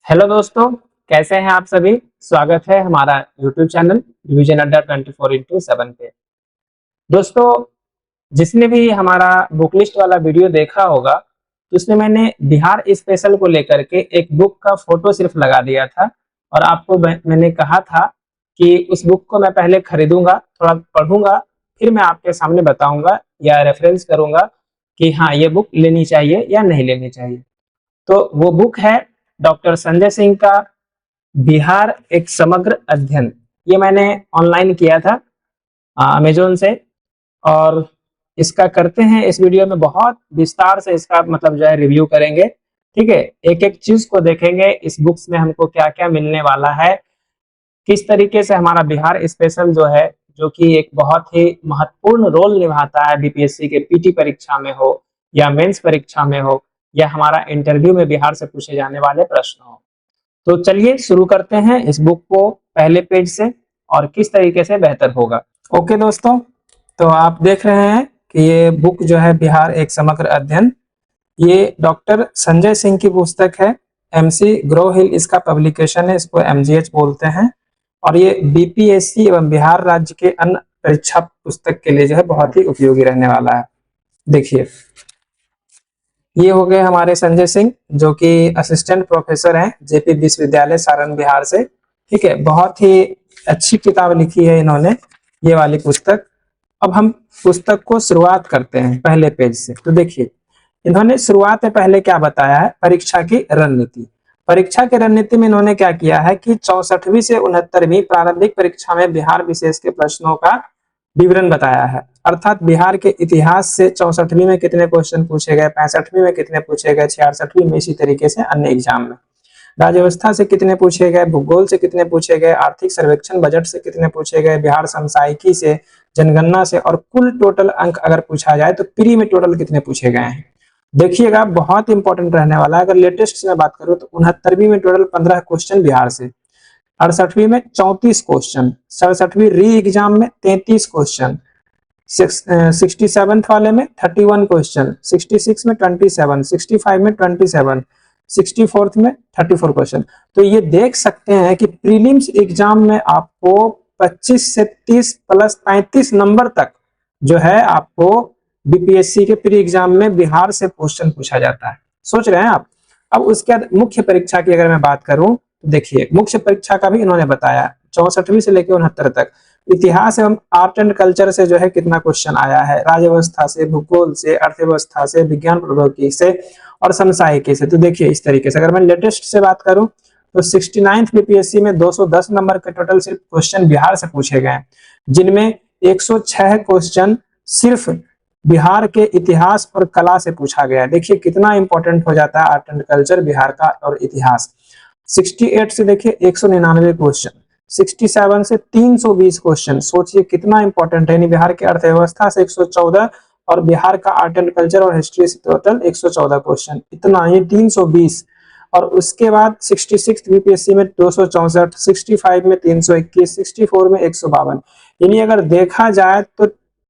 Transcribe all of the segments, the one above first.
Hello दोस्तों, कैसे हैं आप सभी। स्वागत है हमारा यूट्यूब चैनल रिवीजन अड्डा 24x7 पे। दोस्तों, जिसने भी हमारा बुक लिस्ट वाला वीडियो देखा होगा तो उसमें मैंने बिहार स्पेशल को लेकर के एक बुक का फोटो सिर्फ लगा दिया था और आपको मैंने कहा था कि उस बुक को मैं पहले खरीदूंगा, थोड़ा पढ़ूंगा, फिर मैं आपके सामने बताऊंगा या रेफरेंस करूंगा कि हाँ, ये बुक लेनी चाहिए या नहीं लेनी चाहिए। तो वो बुक है डॉक्टर संजय सिंह का बिहार एक समग्र अध्ययन। ये मैंने ऑनलाइन किया था अमेजोन से। और इसका करते हैं इस वीडियो में बहुत विस्तार से इसका मतलब जो है रिव्यू करेंगे। ठीक है, एक एक चीज को देखेंगे इस बुक्स में हमको क्या क्या मिलने वाला है, किस तरीके से हमारा बिहार स्पेशल जो है, जो कि एक बहुत ही महत्वपूर्ण रोल निभाता है बीपीएससी के पीटी परीक्षा में हो या मेंस परीक्षा में हो या हमारा इंटरव्यू में बिहार से पूछे जाने वाले प्रश्न हो। तो चलिए शुरू करते हैं इस बुक को पहले पेज से और किस तरीके से बेहतर होगा। ओके दोस्तों, तो आप देख रहे हैं कि ये बुक जो है बिहार एक समग्र अध्ययन, ये डॉक्टर संजय सिंह की पुस्तक है। एमसी ग्रो हिल इसका पब्लिकेशन है, इसको एमजीएच बोलते हैं। और ये बीपीएससी एवं बिहार राज्य के अन्य परीक्षा पुस्तक के लिए जो है बहुत ही उपयोगी रहने वाला है। देखिए, ये हो गए हमारे संजय सिंह जो कि असिस्टेंट प्रोफेसर हैं जेपी विश्वविद्यालय सारण बिहार से। ठीक है, बहुत ही अच्छी किताब लिखी है इन्होंने, ये वाली पुस्तक। अब हम पुस्तक को शुरुआत करते हैं पहले पेज से। तो देखिए, इन्होंने शुरुआत में पहले क्या बताया है, परीक्षा की रणनीति। परीक्षा की रणनीति में इन्होंने क्या किया है कि 64वीं से 69वीं प्रारंभिक परीक्षा में बिहार विशेष के प्रश्नों का विवरण बताया है। अर्थात बिहार के इतिहास से 64वीं में कितने क्वेश्चन पूछे गए, 65वीं में कितने पूछे गए, 66वीं में, इसी तरीके से अन्य एग्जाम में राज्य व्यवस्था से कितने पूछे गए, भूगोल से कितने पूछे गए, आर्थिक सर्वेक्षण बजट से कितने पूछे गए, बिहार समसामयिकी से, जनगणना से, और कुल टोटल अंक अगर पूछा जाए तो प्री में टोटल कितने पूछे गए हैं। देखिएगा, बहुत इंपॉर्टेंट रहने वाला है। अगर लेटेस्ट से मैं बात करूं तो 69वीं में टोटल 15 क्वेश्चन बिहार से, 68वीं में 34 क्वेश्चन, 67वीं री एग्जाम में 33 क्वेश्चन, 67 वाले में 31 क्वेश्चन, 66 में 27, 65 में 27, 64 में 34 क्वेश्चन। तो ये देख सकते हैं कि प्रीलिम्स एग्जाम में आपको 25 से 30 प्लस 35 नंबर तक जो है आपको बीपीएससी के प्री एग्जाम में बिहार से क्वेश्चन पूछा जाता है। सोच रहे हैं आप। अब उसके बाद मुख्य परीक्षा की अगर मैं बात करूं तो देखिए, मुख्य परीक्षा का भी इन्होंने बताया 64वीं से लेकर 69 तक। इतिहास एवं आर्ट एंड कल्चर से जो है कितना क्वेश्चन आया है, राज्य व्यवस्था से, भूगोल से, अर्थव्यवस्था से, विज्ञान प्रौद्योगिकी से और समसामयिकी से। तो देखिए, इस तरीके से अगर मैं लेटेस्ट से बात करूं तो 69th बीपीएससी में 210 नंबर के टोटल सिर्फ क्वेश्चन बिहार से पूछे गए, जिनमें 106 क्वेश्चन सिर्फ बिहार के इतिहास और कला से पूछा गया है। देखिए कितना इंपॉर्टेंट हो जाता है आर्ट एंड कल्चर बिहार का और इतिहास। 68 से देखिए 199 क्वेश्चन, 67 से 320 क्वेश्चन। सोचिए कितना इंपॉर्टेंट है। बिहार के अर्थव्यवस्था से 114 और बिहार का आर्ट एंड कल्चर और हिस्ट्री से टोटल 114 क्वेश्चन, इतना ही 320। और उसके बाद 66 बीपीएससी में 264, 65 में 321, 64 में 152। यानी अगर देखा जाए तो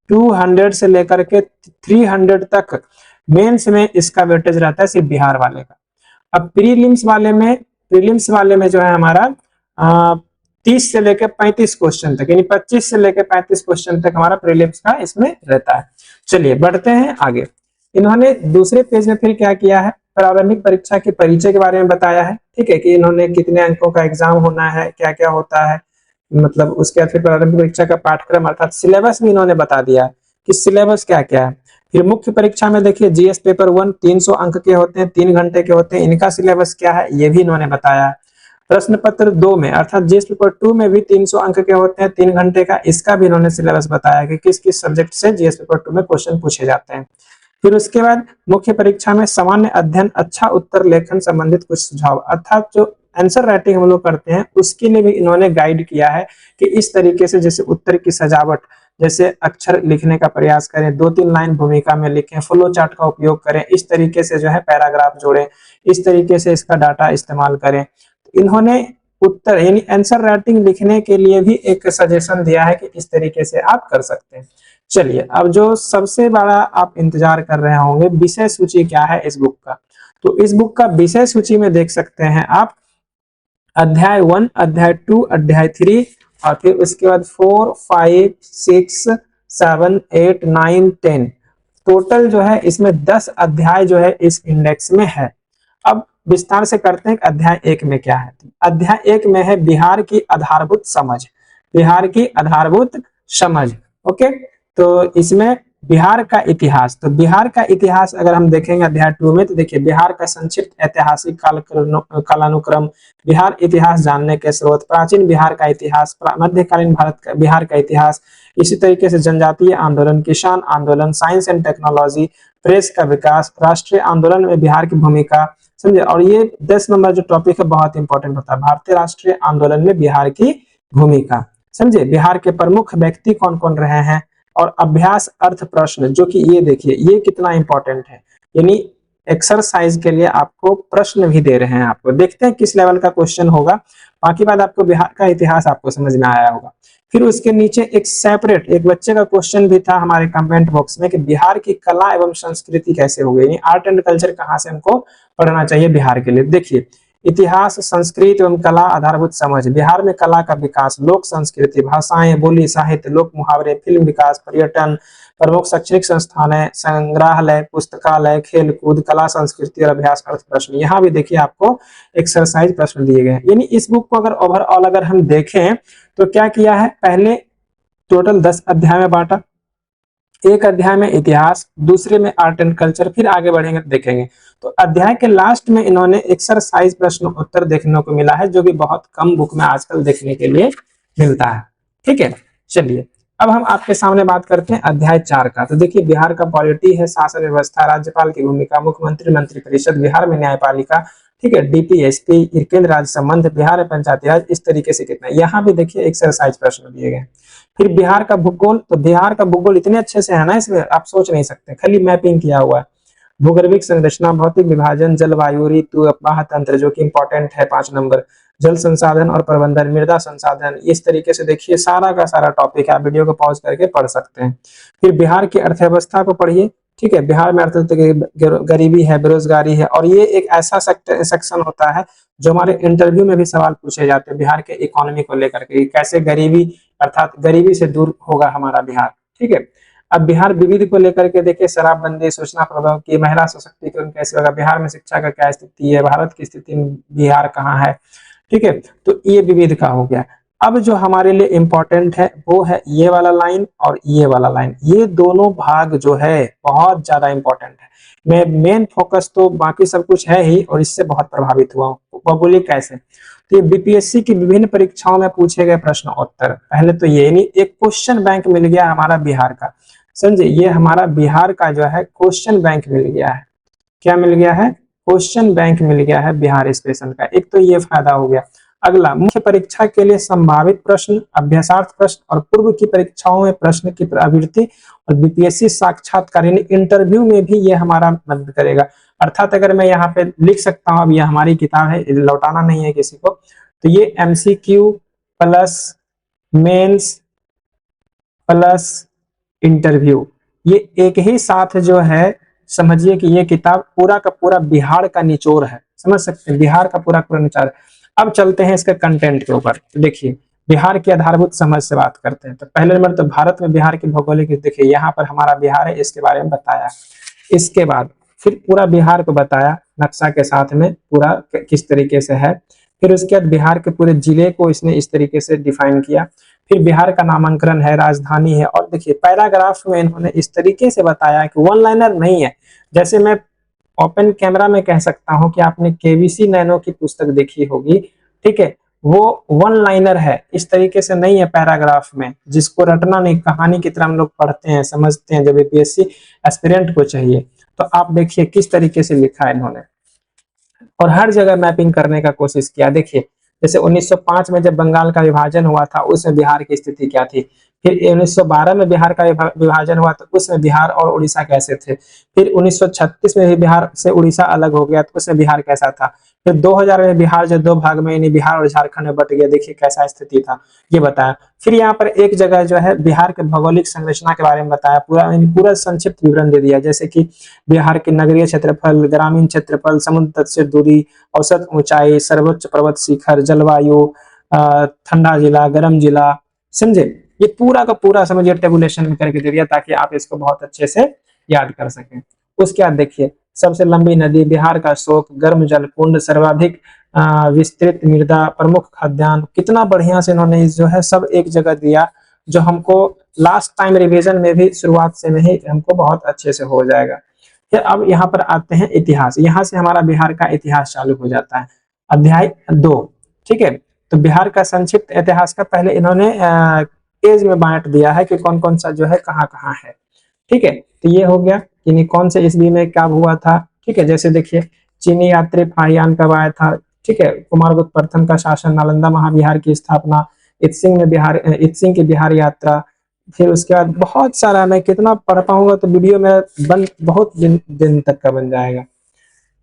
200 से लेकर के 300 तक मेंस में इसका वेटेज रहता है सिर्फ बिहार वाले का। अब प्रीलिम्स वाले में जो है हमारा 30 से लेकर 35 क्वेश्चन तक, यानी 25 से लेकर 35 क्वेश्चन तक हमारा प्रीलिम्स का इसमें रहता है। चलिए बढ़ते हैं आगे। इन्होंने दूसरे पेज में फिर क्या किया है, प्रारंभिक परीक्षा के परिचय के बारे में बताया है। ठीक है, कि इन्होंने कितने अंकों का एग्जाम होना है, क्या क्या होता है, मतलब उसके बाद फिर प्रारंभिक परीक्षा का पाठ्यक्रम अर्थात सिलेबस भी इन्होंने बता दिया कि सिलेबस क्या क्या है। फिर मुख्य परीक्षा में देखिए जीएस पेपर 1 300 अंक के होते हैं, 3 घंटे के होते हैं, इनका सिलेबस क्या है ये भी इन्होंने बताया। प्रश्न पत्र 2 में अर्थात जीएस पेपर 2 में भी 300 अंक के होते हैं, 3 घंटे का, इसका भी इन्होंने सिलेबस बताया कि किस किस सब्जेक्ट से जीएस पेपर 2 में क्वेश्चन पूछे जाते हैं। फिर उसके बाद मुख्य परीक्षा में सामान्य अध्ययन, अच्छा उत्तर लेखन संबंधित कुछ सुझाव, अर्थात जो आंसर राइटिंग हम लोग करते हैं उसके लिए भी इन्होंने गाइड किया है कि इस तरीके से जैसे उत्तर की सजावट, जैसे अक्षर लिखने का प्रयास करें, 2-3 लाइन भूमिका में लिखें, फ्लो चार्ट का उपयोग करें, इस तरीके से जो है पैराग्राफ जोड़ें, इस तरीके से इसका डाटा इस्तेमाल करें। इन्होंने उत्तर यानी आंसर राइटिंग लिखने के लिए भी एक सजेशन दिया है कि इस तरीके से आप कर सकते हैं। चलिए, अब जो सबसे बड़ा आप इंतजार कर रहे होंगे, विषय सूची क्या है इस बुक का। तो इस बुक का विषय सूची में देख सकते हैं आप अध्याय 1, अध्याय 2, अध्याय 3 और फिर उसके बाद 4, 5, 6, 7, 8, 9, 10 टोटल जो है इसमें 10 अध्याय जो है इस इंडेक्स में है। अब विस्तार से करते हैं अध्याय 1 में क्या है। अध्याय 1 में है बिहार की आधारभूत समझ, बिहार की आधारभूत समझ। ओके, तो इसमें बिहार का इतिहास, तो बिहार का इतिहास अगर हम देखेंगे अध्याय 2 में, तो देखिए बिहार का संक्षिप्त ऐतिहासिक कालानुक्रम, बिहार इतिहास जानने के स्रोत, प्राचीन बिहार का इतिहास, मध्यकालीन भारत का बिहार का इतिहास, इसी तरीके से जनजातीय आंदोलन, किसान आंदोलन, साइंस एंड टेक्नोलॉजी, प्रेस का विकास, राष्ट्रीय आंदोलन में बिहार की भूमिका, समझे। और ये 10 नंबर जो टॉपिक है बहुत इंपॉर्टेंट होता है, भारतीय राष्ट्रीय आंदोलन में बिहार की भूमिका, समझे। बिहार के प्रमुख व्यक्ति कौन कौन रहे हैं, और अभ्यास अर्थ प्रश्न, जो कि ये देखिए ये कितना इंपॉर्टेंट है, यानी एक्सरसाइज के लिए आपको प्रश्न भी दे रहे हैं। आपको देखते हैं किस लेवल का क्वेश्चन होगा। बाकी बात आपको बिहार का इतिहास आपको समझ में आया होगा। फिर उसके नीचे एक सेपरेट एक बच्चे का क्वेश्चन भी था हमारे कमेंट बॉक्स में कि बिहार की कला एवं संस्कृति कैसे हो गई, आर्ट एंड कल्चर कहाँ से हमको पढ़ना चाहिए बिहार के लिए। देखिए इतिहास, संस्कृति एवं कला, आधारभूत समझ, बिहार में कला का विकास, लोक संस्कृति, भाषाएं, बोली, साहित्य, लोक मुहावरे, फिल्म विकास, पर्यटन, प्रमुख शैक्षणिक संस्थान, संग्रहालय, पुस्तकालय, खेल कूद, कला संस्कृति और अभ्यास अर्थ प्रश्न। यहाँ भी देखिए आपको एक्सरसाइज प्रश्न दिए गए हैं। यानी इस बुक को अगर ओवरऑल अगर हम देखें तो क्या किया है, पहले टोटल 10 अध्याय में बांटा, एक अध्याय में इतिहास, दूसरे में आर्ट एंड कल्चर, फिर आगे बढ़ेंगे तो देखेंगे। तो अध्याय के लास्ट में इन्होंने एक्सरसाइज प्रश्न उत्तर देखने को मिला है, जो कि बहुत कम बुक में आजकल देखने के लिए मिलता है। ठीक है, चलिए अब हम आपके सामने बात करते हैं अध्याय 4 का। तो देखिए बिहार का पॉलिटी है, शासन व्यवस्था, राज्यपाल की भूमिका, मुख्यमंत्री, मंत्रिपरिषद, बिहार में न्यायपालिका, ठीक है, डीपीएसपी, केंद्र राज्य संबंध, बिहार में पंचायती राज, इस तरीके से कितना। यहाँ भी देखिए एक्सरसाइज प्रश्न दिए गए। फिर बिहार का भूगोल, तो बिहार का भूगोल इतने अच्छे से है ना, इसमें आप सोच नहीं सकते, खाली मैपिंग किया हुआ है। भूगर्भिक संरचना, भौतिक विभाजन, जलवायु, ऋतु, अपवाह तंत्र, जो कि इंपॉर्टेंट है 5 नंबर, जल संसाधन और प्रबंधन, मृदा संसाधन, इस तरीके से देखिए सारा का सारा टॉपिक है, आप वीडियो को पॉज करके पढ़ सकते हैं। फिर बिहार की अर्थव्यवस्था को पढ़िए, ठीक है, बिहार में अर्थव्यवस्था, गरीबी है, बेरोजगारी है, और ये एक ऐसा सेक्शन होता है जो हमारे इंटरव्यू में भी सवाल पूछे जाते हैं बिहार के इकोनॉमी को लेकर के, कैसे गरीबी अर्थात गरीबी से दूर होगा हमारा बिहार। ठीक है, अब बिहार विविध को लेकर के देखिए, शराबबंदी, सूचना प्रौद्योगिकी, महिला सशक्तिकरण कैसे होगा, बिहार में शिक्षा का क्या स्थिति है, भारत की स्थिति में बिहार कहाँ है। ठीक है, तो ये विविध का हो गया। अब जो हमारे लिए इंपॉर्टेंट है वो है ये वाला लाइन और ये वाला लाइन, ये दोनों भाग जो है बहुत ज्यादा इंपॉर्टेंट है। मैं मेन फोकस तो बाकी सब कुछ है ही, और इससे बहुत प्रभावित हुआ हूँ। वो बोलिए कैसे, तो ये बीपीएससी की विभिन्न परीक्षाओं में पूछे गए प्रश्न उत्तर। पहले तो ये नहीं, एक क्वेश्चन बैंक मिल गया हमारा बिहार का, समझे, ये हमारा बिहार का जो है क्वेश्चन बैंक मिल गया है। क्या मिल गया है, क्वेश्चन बैंक मिल गया है बिहार स्टेशन का, एक तो ये फायदा हो गया। अगला, मुख्य परीक्षा के लिए संभावित प्रश्न, अभ्यासार्थ प्रश्न और पूर्व की परीक्षाओं में प्रश्न की प्रवृत्ति, और बीपीएससी साक्षात्कार यानी इंटरव्यू में भी ये हमारा मदद करेगा। अर्थात अगर मैं यहाँ पे लिख सकता हूँ, अब ये हमारी किताब है, लौटाना नहीं है किसी को, तो ये MCQ plus mains plus interview, ये एक ही साथ जो है, समझिए कि ये किताब पूरा का पूरा बिहार का निचोड़ है, समझ सकते हैं, बिहार का पूरा पूरा निचोड़। अब चलते हैं इसके कंटेंट के ऊपर। तो देखिए बिहार की आधारभूत समझ से बात करते हैं। तो पहले नंबर तो भारत में बिहार की भौगोलिक, देखिए यहाँ पर हमारा बिहार है, इसके बारे में बताया। इसके बाद फिर पूरा बिहार को बताया नक्शा के साथ में, पूरा किस तरीके से है। फिर उसके बाद बिहार के पूरे जिले को इसने इस तरीके से डिफाइन किया। फिर बिहार का नामांकन है, राजधानी है, और देखिए पैराग्राफ में इन्होंने इस तरीके से बताया कि वन लाइनर नहीं है। जैसे मैं ओपन कैमरा में कह सकता हूं कि आपने केवीसी नैनो की पुस्तक देखी होगी, ठीक है, वो वन लाइनर है, इस तरीके से नहीं है पैराग्राफ में, जिसको रटना नहीं, कहानी की तरह हम लोग पढ़ते हैं समझते हैं जब यूपीएससी एस्पिरेंट को चाहिए। तो आप देखिए किस तरीके से लिखा है इन्होंने, और हर जगह मैपिंग करने का कोशिश किया। देखिए जैसे 1905 में जब बंगाल का विभाजन हुआ था, उसमें बिहार की स्थिति क्या थी। फिर 1912 में बिहार का विभाजन हुआ, तो उसमें बिहार और उड़ीसा कैसे थे। फिर 1936 में भी बिहार से उड़ीसा अलग हो गया, तो उसमें बिहार कैसा था। फिर 2000 में बिहार जो दो भाग में यानी बिहार और झारखंड में बट गया, देखिए कैसा स्थिति था ये बताया। फिर यहाँ पर एक जगह जो है बिहार के भौगोलिक संरचना के बारे में बताया, पूरा संक्षिप्त विवरण दे दिया, जैसे कि बिहार के नगरीय क्षेत्रफल, ग्रामीण क्षेत्रफल, समुद्र तट से दूरी, औसत ऊंचाई, सर्वोच्च पर्वत शिखर, जलवायु, ठंडा जिला, गर्म जिला, समझे। ये पूरा का पूरा समझिए टेबुलेशन करके दे दिया ताकि आप इसको बहुत अच्छे से याद कर सकें। उसके बाद देखिए सबसे लंबी नदी, बिहार का शोक, गर्म जल कुंड, सर्वाधिक विस्तृत मृदा, प्रमुख खाद्यान्न, कितना बढ़िया से इन्होंने जो है सब एक जगह दिया, जो हमको लास्ट टाइम रिवीजन में भी शुरुआत से में ही हमको बहुत अच्छे से हो जाएगा। फिर अब यहाँ पर आते हैं इतिहास, यहाँ से हमारा बिहार का इतिहास चालू हो जाता है, अध्याय 2। ठीक है, तो बिहार का संक्षिप्त इतिहास का पहले इन्होंने पेज में बांट दिया है कि कौन कौन सा जो है कहाँ कहाँ है। ठीक है, तो ये हो गया कि कौन से ईस्वी में क्या हुआ था। ठीक है, जैसे देखिए चीनी यात्री फाहियान कब आया था। ठीक है, कुमारगुप्त प्रथम का शासन, नालंदा महाविहार की स्थापना, इत्सिंग की बिहार यात्रा। फिर उसके बाद बहुत सारा, मैं कितना पढ़ पाऊंगा तो वीडियो में बहुत दिन तक का बन जाएगा,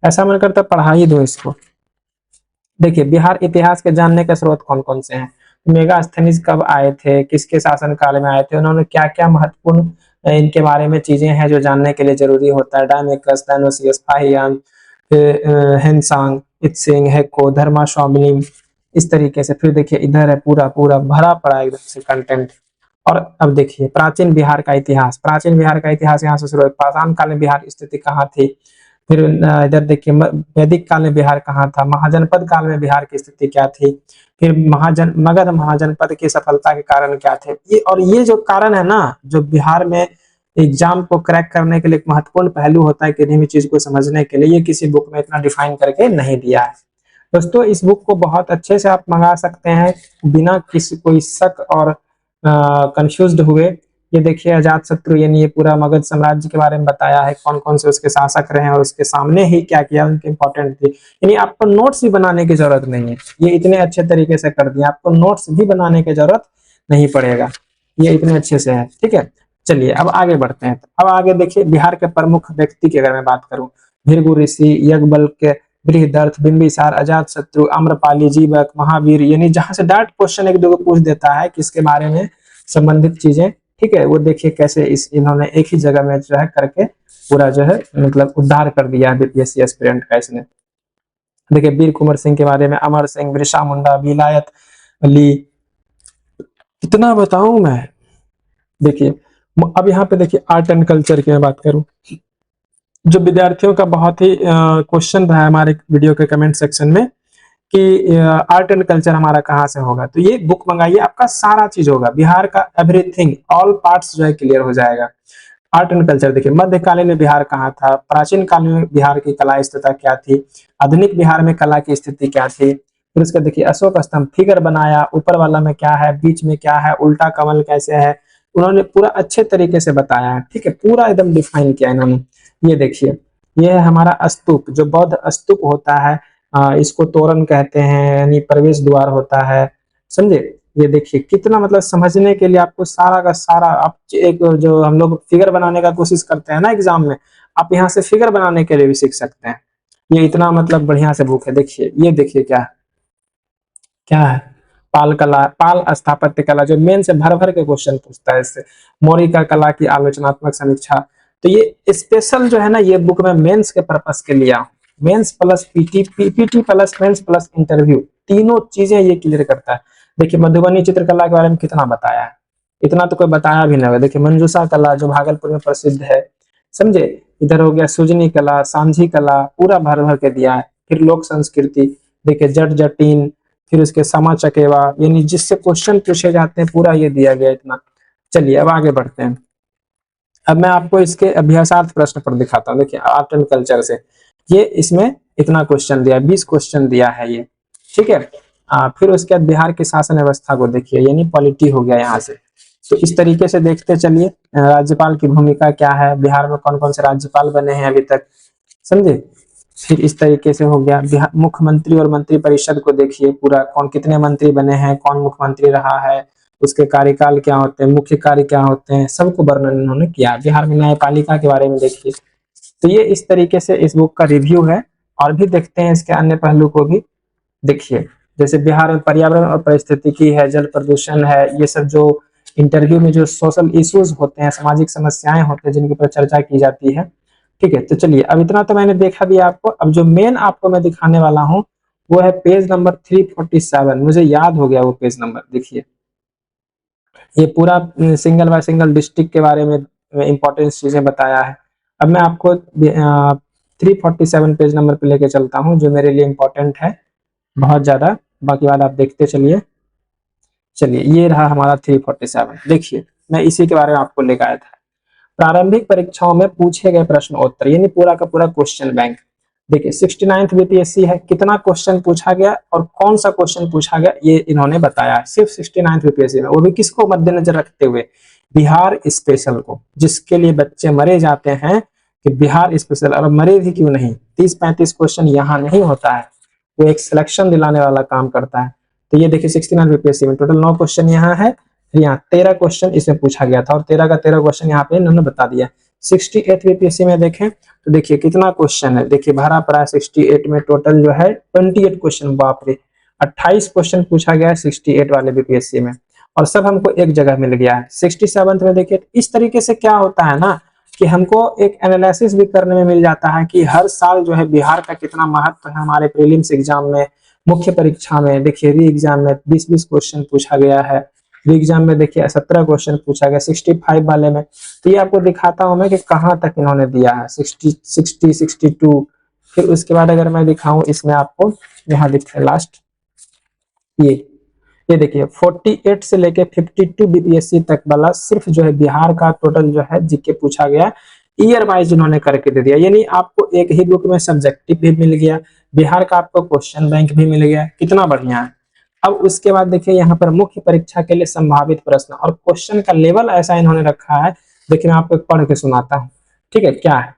ऐसा मन करता पढ़ा ही दो इसको। देखिए बिहार इतिहास के जानने के स्रोत कौन कौन से हैं। मेगास्थनीज कब आए थे, किसके शासन काल में आए थे, उन्होंने क्या क्या महत्वपूर्ण इनके बारे में चीजें हैं जो जानने के लिए जरूरी होता है। डायमेकस, डायनोसियस, फाहियान, हेनसांग, इत्सिंग, हेको, धर्मा स्वामिनी, इस तरीके से। फिर देखिए इधर है पूरा पूरा भरा पड़ा एकदम से कंटेंट। और अब देखिए प्राचीन बिहार का इतिहास, प्राचीन बिहार का इतिहास यहाँ से शुरू है। पाषाण काल में बिहार की स्थिति कहाँ थी। फिर इधर देखिए वैदिक काल में बिहार कहाँ था, महाजनपद काल में बिहार की स्थिति क्या थी, फिर मगध महाजनपद की सफलता के कारण क्या थे। ये और ये जो कारण है ना, जो बिहार में एग्जाम को क्रैक करने के लिए एक महत्वपूर्ण पहलू होता है किसी भी चीज को समझने के लिए, ये किसी बुक में इतना डिफाइन करके नहीं दिया है। दोस्तों इस बुक को बहुत अच्छे से आप मंगा सकते हैं बिना किसी कोई शक और कंफ्यूज्ड हुए। ये देखिए अजात शत्रु यानी ये पूरा मगध साम्राज्य के बारे में बताया है, कौन कौन से उसके शासक रहे हैं और उसके सामने ही क्या किया, उनके इंपॉर्टेंट थी। यानी आपको नोट्स भी बनाने की जरूरत नहीं है, ये इतने अच्छे तरीके से कर दिया, आपको नोट्स भी बनाने की जरूरत नहीं पड़ेगा, ये इतने अच्छे से है। ठीक है, चलिए अब आगे बढ़ते हैं। अब आगे देखिए बिहार के प्रमुख व्यक्ति की अगर मैं बात करूं, भृगु ऋषि, यज्ञवल्क्य, बृहदर्थ, बिंबिसार, अजात शत्रु, आम्रपाली, जीवक, महावीर, यानी जहां से डायरेक्ट क्वेश्चन एक दो पूछ देता है किसके बारे में संबंधित चीजें। ठीक है, वो देखिए कैसे इन्होंने एक ही जगह में जो है करके पूरा जो है मतलब उद्धार कर दिया है बीपीएससी एस्पिरेंट का इसने। देखिए वीर कुंवर सिंह के बारे में, अमर सिंह, बिरसा मुंडा, विलायत अली, कितना बताऊं मैं। देखिए अब यहाँ पे देखिए आर्ट एंड कल्चर की मैं बात करूं, जो विद्यार्थियों का बहुत ही क्वेश्चन रहा है हमारे वीडियो के कमेंट सेक्शन में कि आर्ट एंड कल्चर हमारा कहाँ से होगा, तो ये बुक मंगाइए, आपका सारा चीज होगा, बिहार का एवरीथिंग, ऑल पार्ट्स जो है क्लियर हो जाएगा। आर्ट एंड कल्चर देखिए मध्यकालीन में बिहार कहाँ था, प्राचीन काल में बिहार की कला स्थिति क्या थी, आधुनिक बिहार में कला की स्थिति क्या थी। फिर उसका देखिए अशोक स्तंभ फिगर बनाया, ऊपर वाला में क्या है, बीच में क्या है, उल्टा कमल कैसे है, उन्होंने पूरा अच्छे तरीके से बताया है। ठीक है, पूरा एकदम डिफाइन किया इन्होंने। ये देखिए ये है हमारा स्तूप, जो बौद्ध स्तूप होता है, इसको तोरण कहते हैं, यानी प्रवेश द्वार होता है, समझे। ये देखिए कितना मतलब समझने के लिए आपको सारा का सारा, आप एक जो हम लोग फिगर बनाने का कोशिश करते हैं ना एग्जाम में, आप यहाँ से फिगर बनाने के लिए भी सीख सकते हैं। ये इतना मतलब बढ़िया से बुक है। देखिए ये देखिए क्या क्या है, पाल कला, पाल स्थापत्य कला, जो मेन से भर भर के क्वेश्चन पूछता है इससे। मौर्य कला की आलोचनात्मक समीक्षा, तो ये स्पेशल जो है ना ये बुक में मेंस के पर्पस के लिए, mains plus PT, PPT plus mains plus interview, तीनों चीजें ये क्लियर करता है। देखिए मधुबनी चित्रकला के बारे में कितना बताया है, इतना तो कोई बताया भी नहीं होगा। देखिए मंजूषा कला जो भागलपुर में प्रसिद्ध है, समझे। इधर हो गया सुजनी कला, सांझी कला, पूरा भर भर के दिया है। फिर लोक संस्कृति, देखिए जट जटिन, फिर उसके समा चकेवा, यानी जिससे क्वेश्चन पूछे जाते हैं पूरा ये दिया गया इतना। चलिए अब आगे बढ़ते हैं। अब मैं आपको इसके अभ्यासार्थ प्रश्न पर दिखाता हूँ। देखिए आर्ट एंड कल्चर से ये इसमें इतना क्वेश्चन दिया, 20 क्वेश्चन दिया है ये। ठीक है, फिर उसके बाद बिहार की शासन व्यवस्था को देखिए, यानी पॉलिटी हो गया यहाँ से। तो इस तरीके से देखते चलिए राज्यपाल की भूमिका क्या है, बिहार में कौन कौन से राज्यपाल बने हैं अभी तक, समझे। फिर इस तरीके से हो गया बिहार मुख्यमंत्री और मंत्री परिषद को देखिए, पूरा कौन कितने मंत्री बने हैं, कौन मुख्यमंत्री रहा है, उसके कार्यकाल क्या होते हैं, मुख्य कार्य क्या होते हैं, सबको वर्णन इन्होंने किया। बिहार में न्यायपालिका के बारे में देखिए। तो ये इस तरीके से इस बुक का रिव्यू है। और भी देखते हैं इसके अन्य पहलू को भी। देखिए जैसे बिहार में पर्यावरण और पारिस्थितिकी है, जल प्रदूषण है, ये सब जो इंटरव्यू में जो सोशल इश्यूज होते हैं, सामाजिक समस्याएं होते हैं जिनके ऊपर चर्चा की जाती है। ठीक है, तो चलिए अब इतना तो मैंने देखा दिया आपको। अब जो मेन आपको मैं दिखाने वाला हूँ वो है पेज नंबर 347। मुझे याद हो गया वो पेज नंबर। देखिए ये पूरा सिंगल बाय सिंगल डिस्ट्रिक्ट के बारे में इंपॉर्टेंट चीजें बताया है। अब मैं आपको 347 पेज नंबर पे लेके चलता हूँ जो मेरे लिए इंपॉर्टेंट है बहुत ज्यादा। बाकी बात आप देखते चलिए। चलिए ये रहा हमारा 347। देखिए मैं इसी के बारे में आपको लेकर आया था। प्रारंभिक परीक्षाओं में पूछे गए प्रश्न उत्तर, यानी पूरा का पूरा क्वेश्चन बैंक। देखिए 69th बीपीएससी है, कितना क्वेश्चन पूछा गया और कौन सा क्वेश्चन पूछा गया ये इन्होंने बताया है सिर्फ 69th बीपीएससी में, वो भी किसको मद्देनजर रखते हुए, बिहार स्पेशल को, जिसके लिए बच्चे मरे जाते हैं कि बिहार स्पेशल। और मरे भी क्यों नहीं, 30-35 क्वेश्चन यहाँ नहीं होता है, वो एक सिलेक्शन दिलाने वाला काम करता है। तो ये देखिए 69 बीपीएससी में टोटल 9 क्वेश्चन यहाँ है, यहाँ 13 क्वेश्चन इसमें पूछा गया था और 13 का 13 क्वेश्चन यहाँ पे इन्होंने बता दिया। 68 बीपीएससी में देखें तो देखिए कितना क्वेश्चन है, देखिए भरा पड़ा 68 में टोटल जो है 28 क्वेश्चन। बाप रे, 28 क्वेश्चन पूछा गया है 68 वाले बीपीएससी में, और सब हमको एक जगह मिल गया है। 67 में देखिए इस तरीके से क्या होता है ना कि हमको एक एनालिसिस भी करने में मिल जाता है कि हर साल जो है बिहार का कितना महत्व है हमारे प्रीलिम्स एग्जाम में, मुख्य परीक्षा में। देखिए री एग्जाम में 20-20 क्वेश्चन पूछा गया है, री एग्जाम में देखिए 17 क्वेश्चन पूछा गया 65 वाले में। तो ये आपको दिखाता हूं मैं कि कहाँ तक इन्होंने दिया है, 62। फिर उसके बाद अगर मैं दिखाऊं इसमें आपको, यहाँ दिखता है लास्ट ये देखिए 48 से लेके 52 बीपीएससी तक वाला सिर्फ जो है बिहार का टोटल जो है जीके पूछा गया, ईयर वाइज इन्होंने करके दे दिया। यानी आपको एक ही बुक में सब्जेक्टिव भी मिल गया, बिहार का आपको क्वेश्चन बैंक भी मिल गया, कितना बढ़िया है। अब उसके बाद देखिए यहाँ पर मुख्य परीक्षा के लिए संभावित प्रश्न और क्वेश्चन का लेवल ऐसा इन्होंने रखा है। देखिए मैं आपको पढ़ के सुनाता हूँ, ठीक है। क्या है,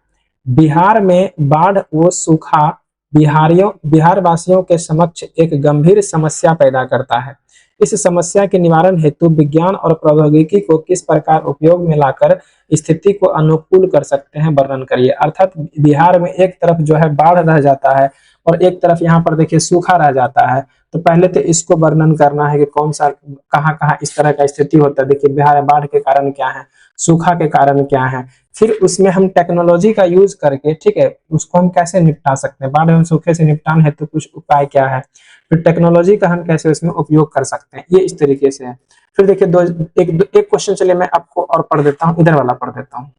बिहार में बाढ़ व सूखा बिहार वासियों के समक्ष एक गंभीर समस्या पैदा करता है। इस समस्या के निवारण हेतु विज्ञान और प्रौद्योगिकी को किस प्रकार उपयोग में लाकर स्थिति को अनुकूल कर सकते हैं, वर्णन करिए। अर्थात बिहार में एक तरफ जो है बाढ़ रह जाता है और एक तरफ यहाँ पर देखिए सूखा रह जाता है, तो पहले तो इसको वर्णन करना है कि कौन सा कहाँ इस तरह का स्थिति होता है। देखिए बिहार में बाढ़ के कारण क्या है, सूखा के कारण क्या है, फिर उसमें हम टेक्नोलॉजी का यूज करके, ठीक है, उसको हम कैसे निपटा सकते हैं, बाढ़ एवं सूखे से निपटान है तो कुछ उपाय क्या है, फिर टेक्नोलॉजी का हम कैसे उसमें उपयोग कर सकते हैं, ये इस तरीके से है। फिर देखिए एक क्वेश्चन चलिए मैं आपको और पढ़ देता हूँ, इधर वाला पढ़ देता हूँ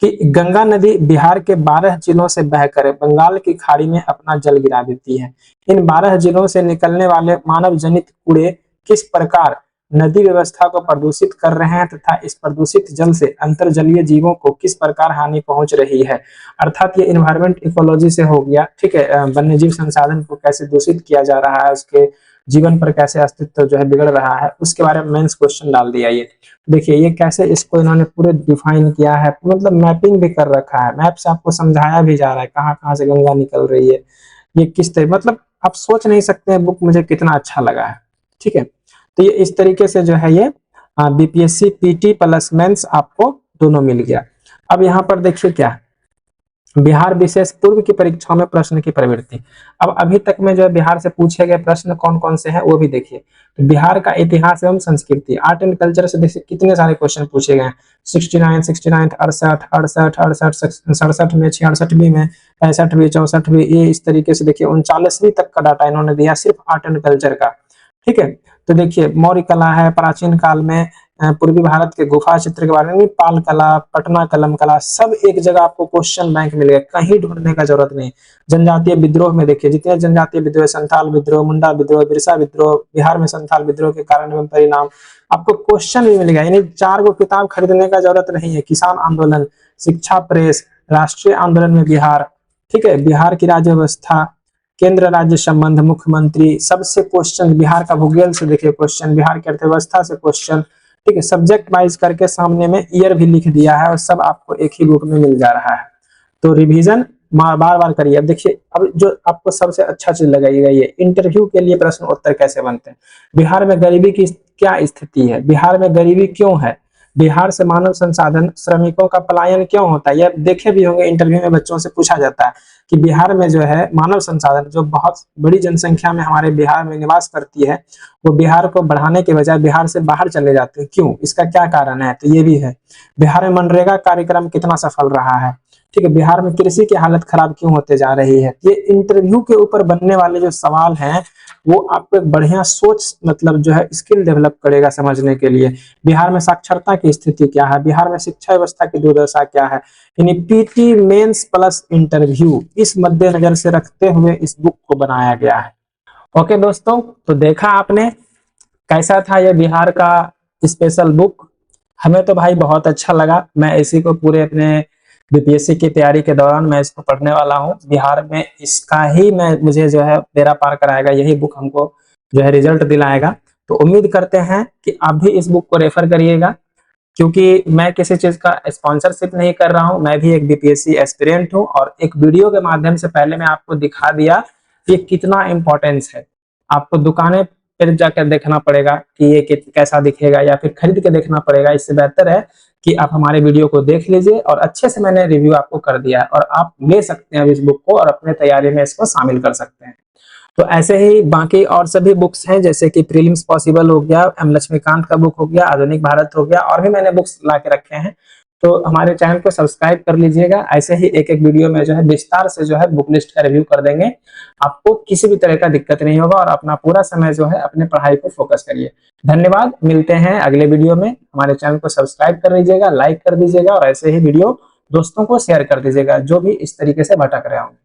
कि गंगा नदी बिहार के 12 जिलों से बहकर बंगाल की खाड़ी में अपना जल गिरा देती है। इन 12 जिलों से निकलने वाले मानव जनित कूड़े किस प्रकार नदी व्यवस्था को प्रदूषित कर रहे हैं तथा इस प्रदूषित जल से अंतर्जलीय जीवों को किस प्रकार हानि पहुंच रही है। अर्थात ये इन्वायरमेंट इकोलॉजी से हो गया, ठीक है, वन्य जीव संसाधन को कैसे दूषित किया जा रहा है, उसके जीवन पर कैसे अस्तित्व जो है बिगड़ रहा है, उसके बारे में मेंस क्वेश्चन डाल दिया। ये देखिए ये कैसे इसको इन्होंने पूरे डिफाइन किया है, मतलब मैपिंग भी कर रखा है, मैप से आपको समझाया भी जा रहा है कहाँ कहाँ से गंगा निकल रही है, ये किस तरह, मतलब आप सोच नहीं सकते हैं बुक मुझे कितना अच्छा लगा है, ठीक है। तो ये इस तरीके से जो है ये बीपीएससी पीटी प्लस मेंस आपको दोनों मिल गया। अब यहाँ पर देखिए क्या है, बिहार विशेष पूर्व की परीक्षाओं में प्रश्न की प्रवृत्ति। अब अभी तक में जो है बिहार से पूछे गए प्रश्न कौन कौन से हैं वो भी देखिए। तो बिहार का इतिहास एवं संस्कृति, आर्ट एंड कल्चर से देखिए कितने सारे क्वेश्चन पूछे गए हैं, 69, 69, 68, 67 में, 66वीं में, 65वीं, 64वीं, ये इस तरीके से देखिए 39वीं तक का डाटा इन्होंने दिया सिर्फ आर्ट एंड कल्चर का, ठीक है। तो देखिए मौर्य कला है, प्राचीन काल में पूर्वी भारत के गुफा चित्र के बारे में, पाल कला, पटना कलम कला, सब एक जगह आपको क्वेश्चन बैंक मिलेगा, कहीं ढूंढने का जरूरत नहीं। जनजातीय विद्रोह में देखिए जितने जनजातीय विद्रोह, संथाल विद्रोह, मुंडा विद्रोह, बिरसा विद्रोह, बिहार में संथाल विद्रोह के कारण एवं परिणाम, आपको क्वेश्चन भी मिलेगा। यानी 4 गो किताब खरीदने का जरूरत नहीं है। किसान आंदोलन, शिक्षा प्रेस, राष्ट्रीय आंदोलन में बिहार, ठीक है, बिहार की राज्य व्यवस्था, केंद्र राज्य संबंध, मुख्यमंत्री, सबसे क्वेश्चन, बिहार का भूगोल से देखिए क्वेश्चन, बिहार की अर्थव्यवस्था से क्वेश्चन, ठीक है, सब्जेक्ट वाइज करके सामने में ईयर भी लिख दिया है और सब आपको एक ही बुक में मिल जा रहा है। तो रिवीजन बार बार करिए। अब देखिए अब जो आपको सबसे अच्छा चीज लगाइएगा, ये इंटरव्यू के लिए प्रश्न उत्तर कैसे बनते हैं। बिहार में गरीबी की क्या स्थिति है, बिहार में गरीबी क्यों है, बिहार से मानव संसाधन श्रमिकों का पलायन क्यों होता है? ये देखे भी होंगे, इंटरव्यू में बच्चों से पूछा जाता है कि बिहार में जो है मानव संसाधन, जो बहुत बड़ी जनसंख्या में हमारे बिहार में निवास करती है, वो बिहार को बढ़ाने के बजाय बिहार से बाहर चले जाते हैं। क्यों? इसका क्या कारण है? तो ये भी है। बिहार में मनरेगा कार्यक्रम कितना सफल रहा है? ठीक है। बिहार में कृषि की हालत खराब क्यों होते जा रही है? ये इंटरव्यू के ऊपर बनने वाले जो सवाल हैं, वो आपको एक बढ़िया सोच मतलब जो है स्किल डेवलप करेगा समझने के लिए। बिहार में साक्षरता की स्थिति क्या है? बिहार में शिक्षा व्यवस्था की दुर्दशा क्या है? यानी पीटी मेंस प्लस इंटरव्यू, इस मद्देनजर से रखते हुए इस बुक को बनाया गया है। ओके दोस्तों, तो देखा आपने कैसा था ये बिहार का स्पेशल बुक। हमें तो भाई बहुत अच्छा लगा। मैं इसी को पूरे अपने बीपीएससी की तैयारी के दौरान मैं इसको पढ़ने वाला हूँ। बिहार में इसका ही मुझे जो है बेड़ा पार कराएगा, यही बुक हमको जो है रिजल्ट दिलाएगा। तो उम्मीद करते हैं कि आप भी इस बुक को रेफर करिएगा, क्योंकि मैं किसी चीज का स्पॉन्सरशिप नहीं कर रहा हूं। मैं भी एक बीपीएससी एस्पिरेंट हूं और एक वीडियो के माध्यम से पहले मैं आपको दिखा दिया कि कितना इंपॉर्टेंस है। आपको दुकानें पर जाकर देखना पड़ेगा कि ये कैसा दिखेगा, या फिर खरीद के देखना पड़ेगा। इससे बेहतर है कि आप हमारे वीडियो को देख लीजिए, और अच्छे से मैंने रिव्यू आपको कर दिया है और आप ले सकते हैं इस बुक को और अपने तैयारी में इसको शामिल कर सकते हैं। तो ऐसे ही बाकी और सभी बुक्स हैं, जैसे कि प्रीलिम्स पॉसिबल हो गया, एम लक्ष्मीकांत का बुक हो गया, आधुनिक भारत हो गया, और भी मैंने बुक्स ला के रखे हैं। तो हमारे चैनल को सब्सक्राइब कर लीजिएगा। ऐसे ही एक एक वीडियो में जो है विस्तार से जो है बुक लिस्ट का रिव्यू कर देंगे। आपको किसी भी तरह का दिक्कत नहीं होगा और अपना पूरा समय जो है अपने पढ़ाई को फोकस करिए। धन्यवाद, मिलते हैं अगले वीडियो में। हमारे चैनल को सब्सक्राइब कर लीजिएगा, लाइक कर दीजिएगा, और ऐसे ही वीडियो दोस्तों को शेयर कर दीजिएगा जो भी इस तरीके से भटक रहे होंगे।